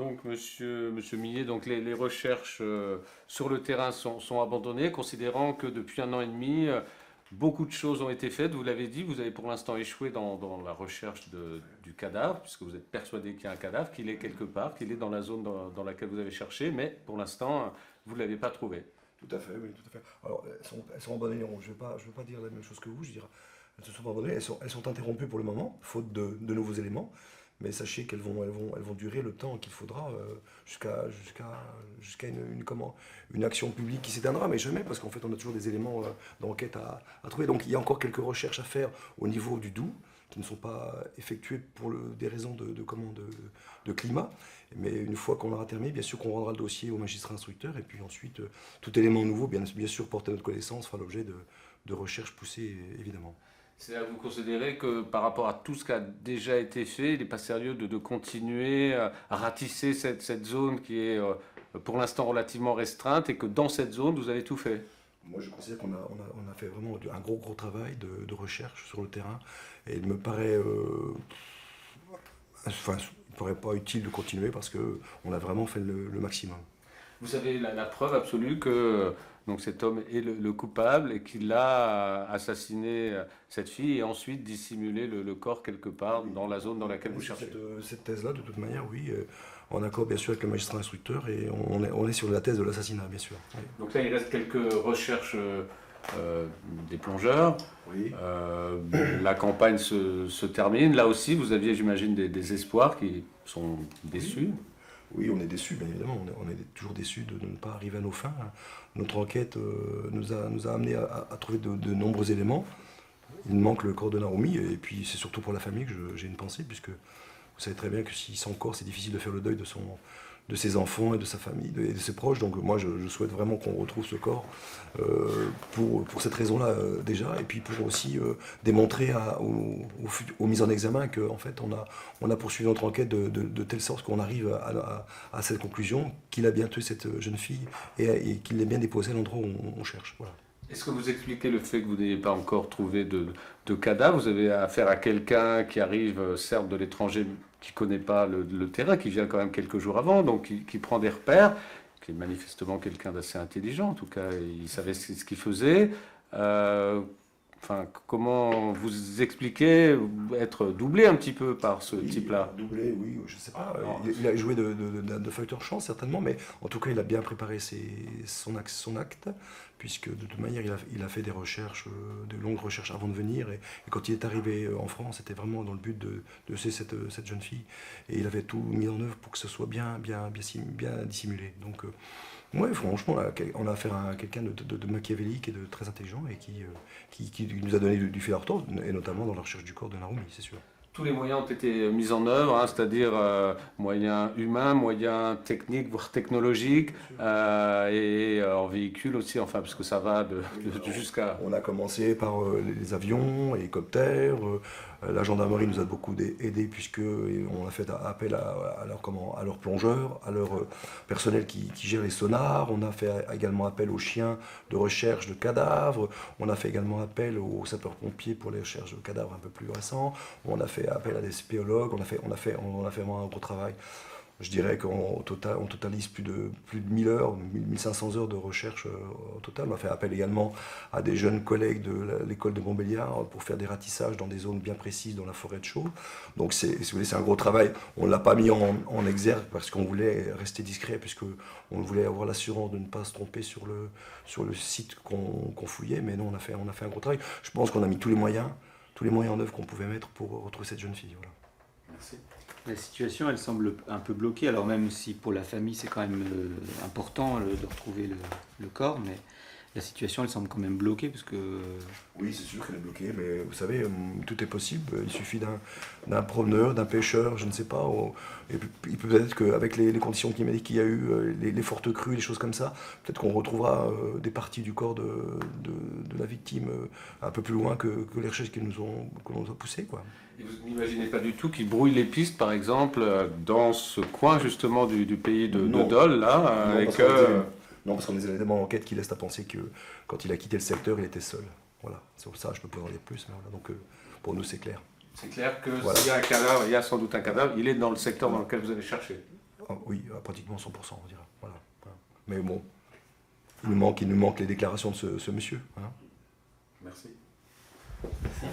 donc, monsieur Millet, donc les recherches sur le terrain sont abandonnées, considérant que depuis 1 an et demi, beaucoup de choses ont été faites. Vous l'avez dit, vous avez pour l'instant échoué dans la recherche du cadavre, puisque vous êtes persuadé qu'il y a un cadavre, qu'il est quelque part, qu'il est dans la zone dans laquelle vous avez cherché, mais pour l'instant, vous ne l'avez pas trouvé. Tout à fait, oui, tout à fait. Alors, elles sont abandonnées, je vais pas dire la même chose que vous, je dirais, elles se sont abandonnées, elles sont interrompues pour le moment, faute de nouveaux éléments, mais sachez elles vont durer le temps qu'il faudra jusqu'à une action publique qui s'éteindra, mais jamais, parce qu'en fait, on a toujours des éléments d'enquête à trouver. Donc, il y a encore quelques recherches à faire au niveau du Doubs, qui ne sont pas effectuées pour des raisons de climat. Mais une fois qu'on aura terminé, bien sûr qu'on rendra le dossier au magistrat instructeur, et puis ensuite, tout élément nouveau, bien sûr, porté à notre connaissance, fera l'objet de recherches poussées, évidemment. C'est là que vous considérez que par rapport à tout ce qui a déjà été fait, il n'est pas sérieux de continuer à ratisser cette zone qui est pour l'instant relativement restreinte et que dans cette zone, vous avez tout fait. Moi, je considère qu'on a fait vraiment un gros travail de recherche sur le terrain, et il me paraît, enfin, il me paraît pas utile de continuer parce qu'on a vraiment fait le maximum. Vous avez la preuve absolue que donc cet homme est le coupable et qu'il a assassiné cette fille et ensuite dissimulé le corps quelque part dans la zone dans laquelle vous cherchez. Cette thèse-là, de toute manière, oui, en accord bien sûr avec le magistrat instructeur, et on est sur la thèse de l'assassinat, bien sûr. Oui. Donc là, il reste quelques recherches des plongeurs. Oui. La campagne se termine. Là aussi, vous aviez, j'imagine, des espoirs qui sont déçus. Oui, on est déçus, bien évidemment. On est toujours déçus de ne pas arriver à nos fins. Notre enquête nous a amené à trouver de nombreux éléments. Il manque le corps de Naomi, et puis c'est surtout pour la famille que j'ai une pensée, puisque vous savez très bien que si sans corps, c'est difficile de faire le deuil de ses enfants et de sa famille et de ses proches. Donc moi, je souhaite vraiment qu'on retrouve ce corps pour cette raison-là déjà, et puis pour aussi démontrer aux mises en examen qu'en fait, on a poursuivi notre enquête de telle sorte qu'on arrive à cette conclusion qu'il a bien tué cette jeune fille et qu'il l'ait bien déposée à l'endroit où on cherche. Voilà. Est-ce que vous expliquez le fait que vous n'ayez pas encore trouvé de cadavre? Vous avez affaire à quelqu'un qui arrive, certes de l'étranger, qui ne connaît pas le terrain, qui vient quand même quelques jours avant, donc qui prend des repères, qui est manifestement quelqu'un d'assez intelligent, en tout cas, il savait ce qu'il faisait. Enfin, comment vous expliquez être doublé un petit peu par ce type-là? Doublé, oui, je sais pas. Il a joué de facteur chance, certainement, mais en tout cas, il a bien préparé son acte, puisque de toute manière, il a fait des recherches, de longues recherches avant de venir, et quand il est arrivé en France, c'était vraiment dans le but de tuer cette jeune fille, et il avait tout mis en œuvre pour que ce soit bien dissimulé. Donc, ouais, franchement, on a affaire à quelqu'un de machiavélique et de très intelligent, et qui nous a donné du fil à retordre, et notamment dans la recherche du corps de Naomi, c'est sûr. Tous les moyens ont été mis en œuvre, hein, c'est-à-dire moyens humains, moyens techniques, voire technologiques, et en véhicule aussi, enfin, parce que ça va jusqu'à... On a commencé par les avions, hélicoptères. La gendarmerie nous a beaucoup aidés, puisque on a fait appel à leurs plongeurs, à leur personnel qui gère les sonars. On a fait également appel aux chiens de recherche de cadavres. On a fait également appel aux sapeurs-pompiers pour les recherches de cadavres un peu plus récents. On a fait appel à des spéologues. On a fait vraiment un gros travail. Je dirais on totalise plus de 1000 heures, 1500 heures de recherche au total. On a fait appel également à des jeunes collègues de l'école de Montbéliard pour faire des ratissages dans des zones bien précises dans la forêt de Chaux. Donc si vous voulez, c'est un gros travail. On ne l'a pas mis en exergue parce qu'on voulait rester discret, puisqu'on voulait avoir l'assurance de ne pas se tromper sur le site qu'on fouillait. Mais non, on a fait un gros travail. Je pense qu'on a mis tous les moyens en œuvre qu'on pouvait mettre pour retrouver cette jeune fille. Voilà. Merci. La situation, elle semble un peu bloquée, alors même si pour la famille c'est quand même important de retrouver le corps, mais la situation, elle semble quand même bloquée, parce que... Oui, c'est sûr qu'elle est bloquée, mais vous savez, tout est possible. Il suffit d'un promeneur, d'un pêcheur, je ne sais pas. Et il peut être qu'avec les conditions climatiques qu'il y a eu, les fortes crues, les choses comme ça, peut-être qu'on retrouvera des parties du corps de la victime un peu plus loin que les recherches que l'on a poussées, quoi. Et vous n'imaginez pas du tout qu'ils brouillent les pistes, par exemple, dans ce coin justement du pays de Dole, là, Non, parce qu'on a des éléments d'enquête qui laissent à penser que quand il a quitté le secteur, il était seul. Voilà, sur ça, je peux pas en dire plus, mais voilà. Donc pour nous, c'est clair. C'est clair que s'il y a un cadavre, il y a sans doute un cadavre, il est dans le secteur dans lequel vous allez chercher. oui, à pratiquement 100%, on dirait. Voilà. Mais bon, il nous manque les déclarations de ce monsieur. Voilà. Merci. Merci.